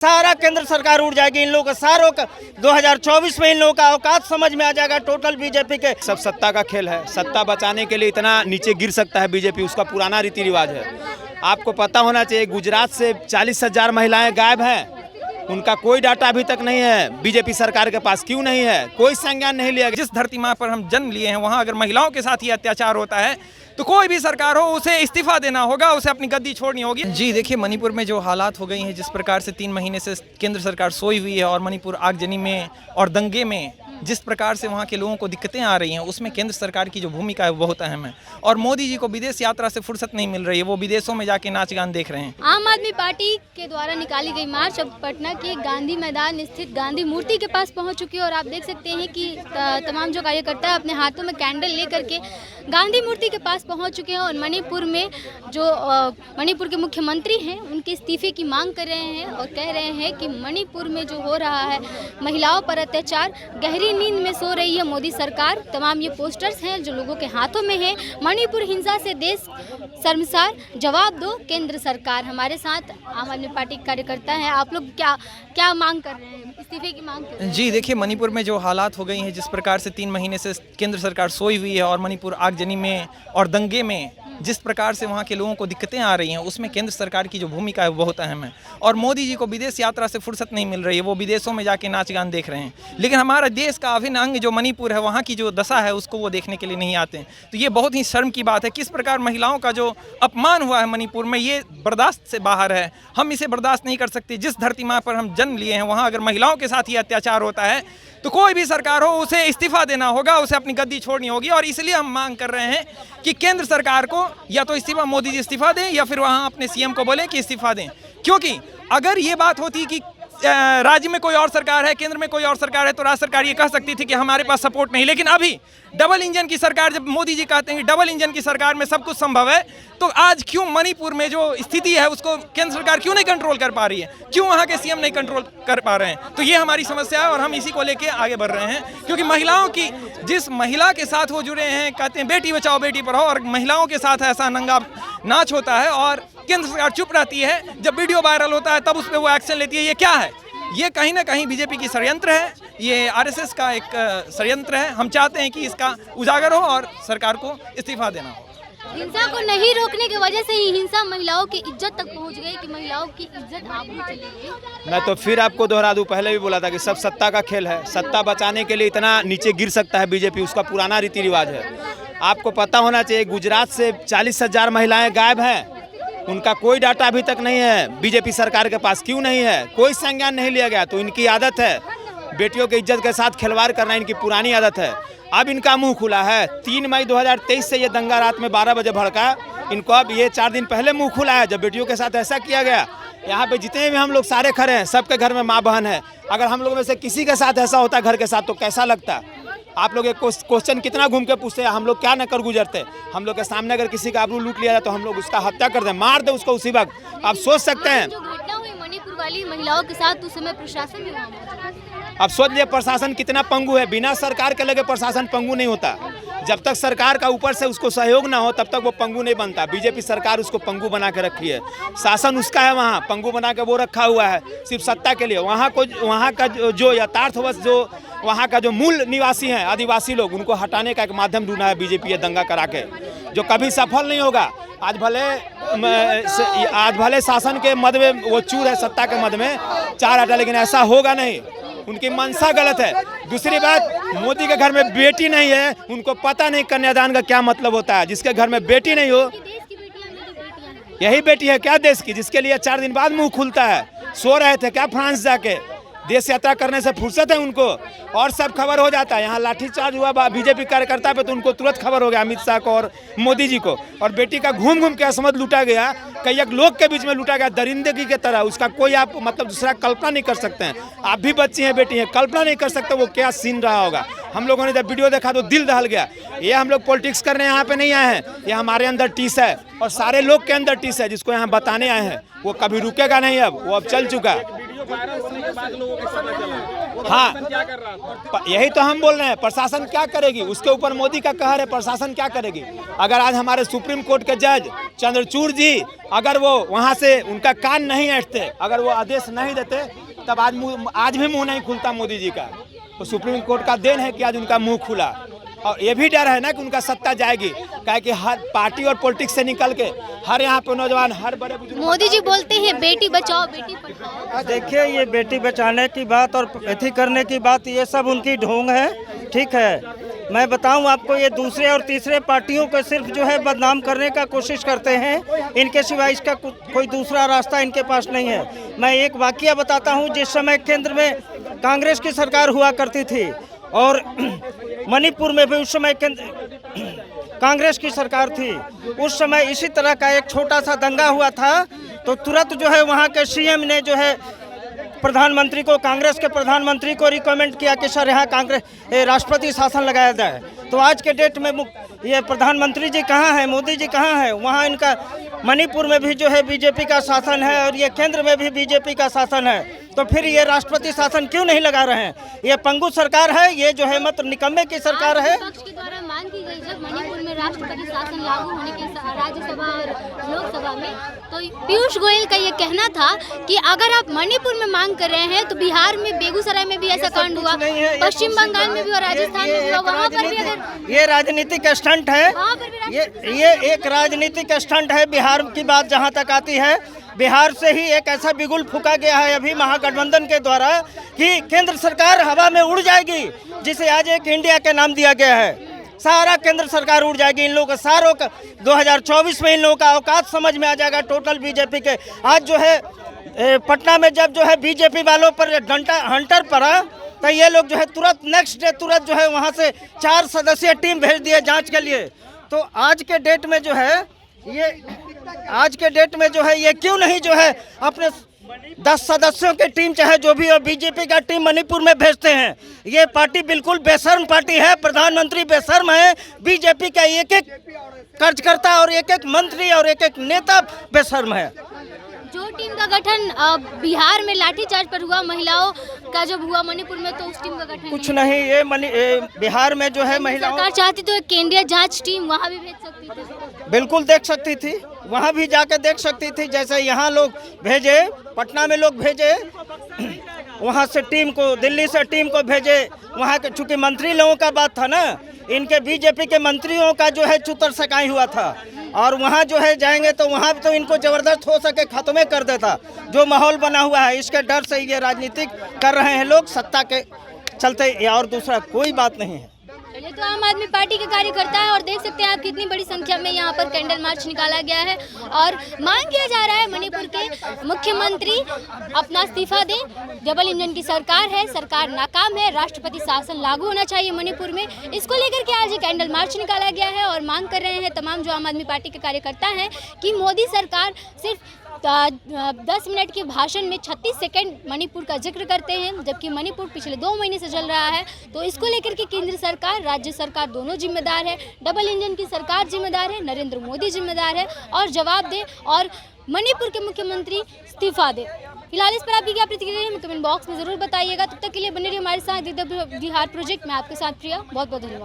सारा केंद्र सरकार उड़ जाएगी। इन लोगों का सारों का 2024 में इन लोगों का औकात समझ में आ जाएगा। टोटल बीजेपी के सब सत्ता का खेल है। सत्ता बचाने के लिए इतना नीचे गिर सकता है बीजेपी, उसका पुराना रीति रिवाज है। आपको पता होना चाहिए गुजरात से 40,000 महिलाएं गायब हैं, उनका कोई डाटा अभी तक नहीं है बीजेपी सरकार के पास। क्यों नहीं है? कोई संज्ञान नहीं लिया। जिस धरती माँ पर हम जन्म लिए हैं वहाँ अगर महिलाओं के साथ ही अत्याचार होता है तो कोई भी सरकार हो उसे इस्तीफा देना होगा, उसे अपनी गद्दी छोड़नी होगी। जी देखिए, मणिपुर में जो हालात हो गई हैं, जिस प्रकार से 3 महीने से केंद्र सरकार सोई हुई है और मणिपुर आगजनी में और दंगे में जिस प्रकार से वहाँ के लोगों को दिक्कतें आ रही हैं, उसमें केंद्र सरकार की जो भूमिका है वो बहुत अहम है। और मोदी जी को विदेश यात्रा से फुर्सत नहीं मिल रही है, वो विदेशों में जाके नाच गान देख रहे हैं। आम आदमी पार्टी के द्वारा निकाली गई मार्च अब पटना के गांधी मैदान स्थित गांधी मूर्ति के पास पहुंच चुकी है और आप देख सकते हैं कि तमाम जो कार्यकर्ता अपने हाथों में कैंडल लेकर के गांधी मूर्ति के पास पहुंच चुके हैं और मणिपुर में जो मणिपुर के मुख्यमंत्री हैं उनके इस्तीफे की मांग कर रहे हैं और कह रहे हैं कि मणिपुर में जो हो रहा है महिलाओं पर अत्याचार, गहरी नींद में सो रही है मोदी सरकार। तमाम ये पोस्टर्स हैं जो लोगों के हाथों में है। मणिपुर हिंसा से देश शर्मसार, जवाब दो केंद्र सरकार। हमारे साथ आम आदमी पार्टी के कार्यकर्ता हैं। आप लोग क्या मांग कर रहे हैं? इस्तीफे की मांग कर रहे हैं? जी देखिए, मणिपुर में जो हालात हो गई हैं, जिस प्रकार से 3 महीने से केंद्र सरकार सोई हुई है और मणिपुर आगजनी में और दंगे में जिस प्रकार से वहाँ के लोगों को दिक्कतें आ रही हैं, उसमें केंद्र सरकार की जो भूमिका है वो बहुत अहम है। और मोदी जी को विदेश यात्रा से फुर्सत नहीं मिल रही है, वो विदेशों में जाके नाच गान देख रहे हैं। लेकिन हमारा देश का अभिन्न अंग जो मणिपुर है, वहाँ की जो दशा है उसको वो देखने के लिए नहीं आते हैं। तो ये बहुत ही शर्म की बात है। किस प्रकार महिलाओं का जो अपमान हुआ है मणिपुर में, ये बर्दाश्त से बाहर है। हम इसे बर्दाश्त नहीं कर सकते। जिस धरती माँ पर हम जन्म लिए हैं वहाँ अगर महिलाओं के साथ ही अत्याचार होता है तो कोई भी सरकार हो उसे इस्तीफा देना होगा, उसे अपनी गद्दी छोड़नी होगी। और इसलिए हम मांग कर रहे हैं कि केंद्र सरकार को या तो इस्तीफा, मोदी जी इस्तीफा दें या फिर वहाँ अपने सीएम को बोले कि इस्तीफा दें। क्योंकि अगर ये बात होती कि राज्य में कोई और सरकार है, केंद्र में कोई और सरकार है, तो राज्य सरकार ये कह सकती थी कि हमारे पास सपोर्ट नहीं। लेकिन अभी डबल इंजन की सरकार, जब मोदी जी कहते हैं कि डबल इंजन की सरकार में सब कुछ संभव है, तो आज क्यों मणिपुर में जो स्थिति है उसको केंद्र सरकार क्यों नहीं कंट्रोल कर पा रही है? क्यों वहाँ के सीएम नहीं कंट्रोल कर पा रहे हैं? तो ये हमारी समस्या है और हम इसी को लेके आगे बढ़ रहे हैं। क्योंकि महिलाओं की, जिस महिला के साथ वो जुड़े हैं, कहते हैं बेटी बचाओ बेटी पढ़ाओ, और महिलाओं के साथ ऐसा नंगा नाच होता है और केंद्र सरकार चुप रहती है। जब वीडियो वायरल होता है तब उस पर वो एक्शन लेती है। ये क्या है? ये कहीं ना कहीं बीजेपी की षड्यंत्र है, ये आरएसएस का एक षड्यंत्र है। हम चाहते हैं कि इसका उजागर हो और सरकार को इस्तीफा देना हो। हिंसा को नहीं रोकने की वजह से ही हिंसा महिलाओं की इज्जत तक पहुंच गई कि महिलाओं की इज्जत आबरू चली गई। मैं तो फिर आपको दोहरा दूं, पहले भी बोला था कि सब सत्ता का खेल है। सत्ता बचाने के लिए इतना नीचे गिर सकता है बीजेपी, उसका पुराना रीति रिवाज है। आपको पता होना चाहिए गुजरात से 40,000 महिलाएं गायब हैं, उनका कोई डाटा अभी तक नहीं है बीजेपी सरकार के पास। क्यों नहीं है? कोई संज्ञान नहीं लिया गया। तो इनकी आदत है बेटियों की इज्जत के साथ खिलवाड़ करना, इनकी पुरानी आदत है। अब इनका मुंह खुला है। 3 मई 2023 से ये दंगा रात में 12 बजे भड़का। इनको अब ये 4 दिन पहले मुंह खुला है जब बेटियों के साथ ऐसा किया गया। यहाँ पे जितने भी हम लोग सारे खड़े हैं, सबके घर में माँ बहन है। अगर हम लोगों में से किसी के साथ ऐसा होता घर के साथ तो कैसा लगता? आप लोग एक क्वेश्चन कितना घूम के पूछते हैं, हम लोग क्या न कर गुजरते। हम लोग के सामने अगर किसी का आबरू लूट लिया जाए तो हम लोग उसका हत्या कर दें, मार दे उसको उसी वक्त। आप सोच सकते हैं जो घटना हुई मणिपुर वाली महिलाओं के साथ, उस समय प्रशासन भी वहाँ मौजूद था। अब सोच लिए प्रशासन कितना पंगु है। बिना सरकार के लगे प्रशासन पंगु नहीं होता। जब तक सरकार का ऊपर से उसको सहयोग ना हो तब तक वो पंगु नहीं बनता। बीजेपी सरकार उसको पंगु बना के रखी है। शासन उसका है, वहाँ पंगु बना के वो रखा हुआ है सिर्फ सत्ता के लिए। वहाँ का जो यथार्थवश जो वहाँ का जो मूल निवासी हैं आदिवासी लोग, उनको हटाने का एक माध्यम ढूंढा है बीजेपी, ये दंगा करा के, जो कभी सफल नहीं होगा। आज भले शासन के मद में वो चूर है, सत्ता के मद में 4 आटा, लेकिन ऐसा होगा नहीं। उनकी मंशा गलत है। दूसरी बात, मोदी के घर में बेटी नहीं है, उनको पता नहीं कन्यादान का क्या मतलब होता है। जिसके घर में बेटी नहीं हो, यही बेटी है क्या देश की, जिसके लिए 4 दिन बाद मुंह खुलता है। सो रहे थे क्या फ्रांस जाके? देश यात्रा करने से फुर्सत है उनको और सब खबर हो जाता है। यहाँ लाठीचार्ज हुआ बीजेपी कार्यकर्ता पे तो उनको तुरंत खबर हो गया, अमित शाह को और मोदी जी को। और बेटी का घूम घूम के असमत लूटा गया, कई एक लोग के बीच में लूटा गया दरिंदगी की तरह। उसका कोई आप मतलब दूसरा कल्पना नहीं कर सकते हैं। आप भी बच्ची हैं, बेटी हैं, कल्पना नहीं कर सकते वो क्या सीन रहा होगा। हम लोगों ने जब वीडियो देखा तो दिल दहल गया। ये हम लोग पॉलिटिक्स करने यहाँ पे नहीं आए हैं, ये हमारे अंदर टीस है और सारे लोग के अंदर टीस है, जिसको यहाँ बताने आए हैं। वो कभी रुकेगा नहीं, अब वो अब चल चुका है। हाँ, यही तो हम बोल रहे हैं, प्रशासन क्या करेगी, उसके ऊपर मोदी का कहर है, प्रशासन क्या करेगी। अगर आज हमारे सुप्रीम कोर्ट के जज चंद्रचूड़ जी अगर वो वहाँ से उनका कान नहीं ऐंठते, अगर वो आदेश नहीं देते, तब आज भी मुंह नहीं खुलता मोदी जी का। तो सुप्रीम कोर्ट का देन है कि आज उनका मुंह खुला। और ये भी डर है ना कि उनका सत्ता जाएगी, काहे कि हर पार्टी और पॉलिटिक्स से निकल के हर यहाँ पे नौजवान, हर बड़े बुजुर्ग। मोदी जी बोलते हैं बेटी बचाओ बेटी पढ़ाओ। देखिए, ये बेटी बचाने की बात और अथी करने की बात, ये सब उनकी ढोंग है, ठीक है। मैं बताऊं आपको, ये दूसरे और तीसरे पार्टियों को सिर्फ जो है बदनाम करने का कोशिश करते हैं, इनके सिवा इसका कोई दूसरा रास्ता इनके पास नहीं है। मैं एक वाकया बताता हूं, जिस समय केंद्र में कांग्रेस की सरकार हुआ करती थी और मणिपुर में भी उस समय कांग्रेस की सरकार थी, उस समय इसी तरह का एक छोटा सा दंगा हुआ था, तो तुरंत जो है वहाँ के सीएम ने जो है प्रधानमंत्री को, कांग्रेस के प्रधानमंत्री को रिकमेंड किया कि सर यहाँ कांग्रेस राष्ट्रपति शासन लगाया जाए। तो आज के डेट में ये प्रधानमंत्री जी कहाँ हैं, मोदी जी कहाँ हैं? वहाँ इनका मणिपुर में भी जो है बीजेपी का शासन है और ये केंद्र में भी बीजेपी का शासन है, तो फिर ये राष्ट्रपति शासन क्यों नहीं लगा रहे हैं? ये पंगु सरकार है, ये जो है मतलब निकम्मे की सरकार है। विपक्ष के द्वारा मांग की गई जब मणिपुर में राष्ट्रपति शासन लागू होने के राज्यसभा और लोकसभा में, तो पीयूष गोयल का ये कहना था कि अगर आप मणिपुर में मांग कर रहे हैं तो बिहार में, बेगूसराय में भी ऐसा कांड हुआ, पश्चिम बंगाल में भी और राजस्थान में भी, वहाँ पर भी अगर ये राजनीतिक स्टंट है, ये एक राजनीतिक स्टंट है। बिहार की बात जहाँ तक आती है, बिहार से ही एक ऐसा बिगुल फूका गया है अभी महागठबंधन के द्वारा कि केंद्र सरकार हवा में उड़ जाएगी, जिसे आज एक इंडिया के नाम दिया गया है। सारा केंद्र सरकार उड़ जाएगी, इन लोगों का सारों का 2024 में इन लोगों का औकात समझ में आ जाएगा टोटल बीजेपी के। आज जो है पटना में जब जो है बीजेपी वालों पर डंडा हंटर पड़ा, तो ये लोग जो है तुरंत नेक्स्ट डे तुरंत जो है वहाँ से 4 सदस्यीय टीम भेज दिए जांच के लिए। तो आज के डेट में जो है ये क्यों नहीं जो है अपने 10 सदस्यों की टीम, चाहे जो भी हो, बीजेपी का टीम मणिपुर में भेजते हैं? ये पार्टी बिल्कुल बेशर्म पार्टी है, प्रधानमंत्री बेशर्म है, बीजेपी का एक एक कार्यकर्ता और एक एक मंत्री और एक एक नेता बेशर्म है। जो टीम का गठन बिहार में लाठीचार्ज पर हुआ, महिलाओं का जब हुआ मणिपुर में, तो उस टीम का गठन कुछ नहीं, ये बिहार में जो है महिलाओं, सरकार चाहती तो एक केंद्रीय जांच टीम वहाँ भी भेज सकती थी, बिल्कुल देख सकती थी, वहाँ भी जाके देख सकती थी। जैसे यहाँ लोग भेजे, पटना में लोग भेजे, वहाँ से टीम को, दिल्ली से टीम को भेजे, वहाँ के चूंकि मंत्री लोगों का बात था ना, इनके बीजेपी के मंत्रियों का जो है चुतर सकाई हुआ था, और वहाँ जो है जाएंगे तो वहाँ तो इनको जबरदस्त हो सके खत्म कर देता। जो माहौल बना हुआ है, इसके डर से ये राजनीतिक कर रहे हैं लोग, सत्ता के चलते, या और दूसरा कोई बात नहीं है। ये तो आम आदमी पार्टी के कार्यकर्ता है और देख सकते हैं आप कितनी बड़ी संख्या में यहाँ पर कैंडल मार्च निकाला गया है और मांग किया जा रहा है मणिपुर के मुख्यमंत्री अपना इस्तीफा दें। डबल इंजन की सरकार है, सरकार नाकाम है, राष्ट्रपति शासन लागू होना चाहिए मणिपुर में। इसको लेकर के आज ये कैंडल मार्च निकाला गया है और मांग कर रहे हैं तमाम जो आम आदमी पार्टी के कार्यकर्ता हैं कि मोदी सरकार सिर्फ 10 मिनट के भाषण में 36 सेकंड मणिपुर का जिक्र करते हैं, जबकि मणिपुर पिछले 2 महीने से चल रहा है। तो इसको लेकर के केंद्र सरकार, राज्य सरकार दोनों जिम्मेदार है। डबल इंजन की सरकार जिम्मेदार है, नरेंद्र मोदी जिम्मेदार है और जवाब दे और मणिपुर के मुख्यमंत्री इस्तीफा दे। फिलहाल इस पर आपकी क्या प्रतिक्रिया है, कमेंट बॉक्स में जरूर बताइएगा। तब तक के लिए बने रहिए हमारे साथ बिहार प्रोजेक्ट में। आपके साथ प्रिया, बहुत बहुत धन्यवाद।